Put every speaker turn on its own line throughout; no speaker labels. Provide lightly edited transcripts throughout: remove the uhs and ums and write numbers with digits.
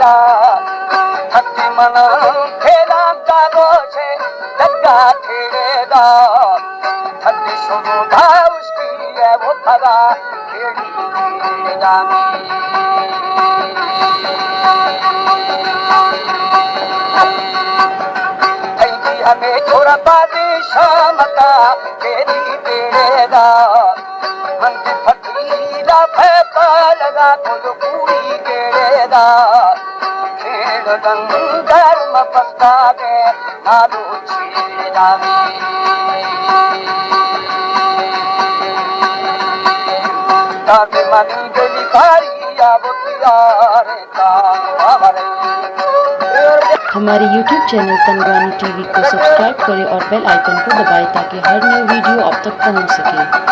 खेलेदा थकी मन खेला कागो छे जग्गा खेलेदा थकी शुरू था उसकी है वो थगा खेड़ी जानी हमें छोरा बाजी शामता तेरी बेड़ा मंद फकीरा फैपा लगा कुल पूरी केड़ा खेल गंगर मपस्ता के नालू छीदानी ताके मनी गली कारिया बुतियारे का हमारे
हमारे YouTube चैनल तनगानी टीवी को सब्सक्राइब करें और बेल आइकन को दबाएं ताकि हर नई वीडियो आप तक पहुंच सके।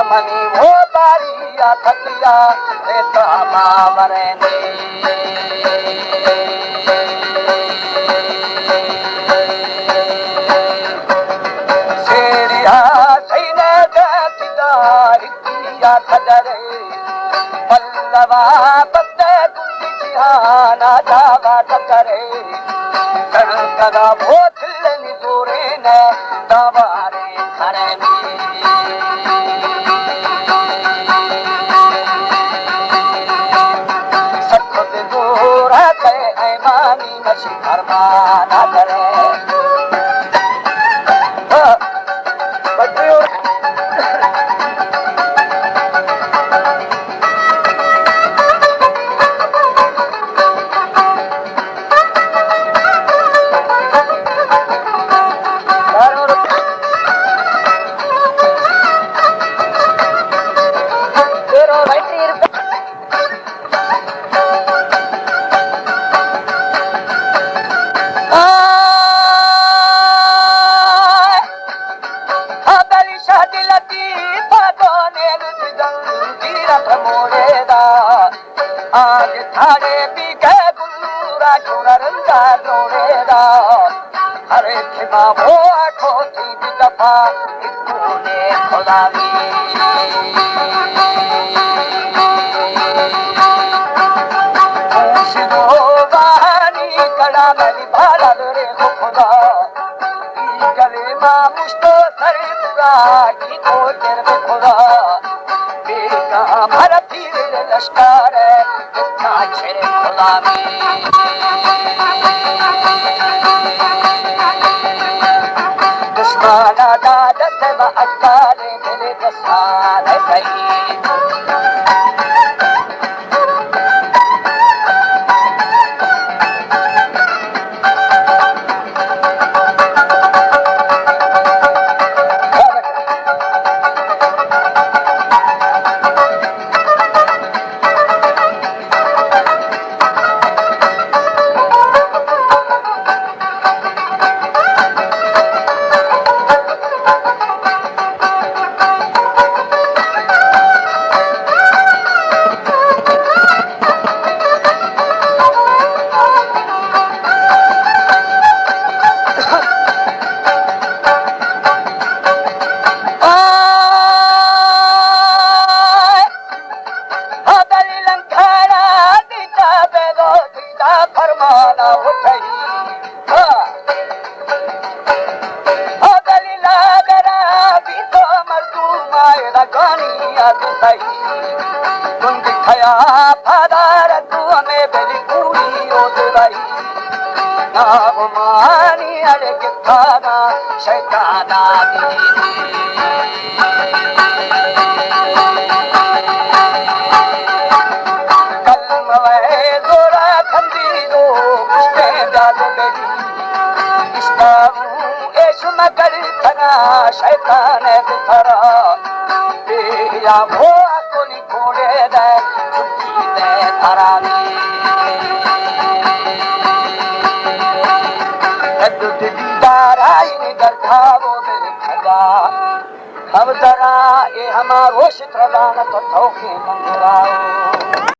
मनी वो बारिया थकिया तो मावरने शेरिया सैने जातिया थजरे पल्लवा बद्दे कुंडी जिहाना जावा टकरे कदा भोथलनी जोरे ने दवारे खरनी करमाना करे आज थारे पीके गुल्लूरा चुरंदा जोड़ेदा हरे खिमा वो आठो थी दफा इतने खुदावी खुशनो बहानी कड़ा मेरी भाला रे खुदा गले मा मुस्तो सरे पूरा की तो तेरे खुदा बेका भर पीर लश्कर छेरे खुदा दुश्मना दादत व अकाले मेरे दसाल सही मानी अरे किताना शैताना कलम वे जोरा खंदी दो मुझे जादू बेटी इस्ताऊ
कर थना शैतान थरा या वो कोनी कोड़े दे चुकी दे थरा दीदाराई गरखावो दिल खदा अब जरा ये हमारो शित्रदान तो थोके मंगवाओ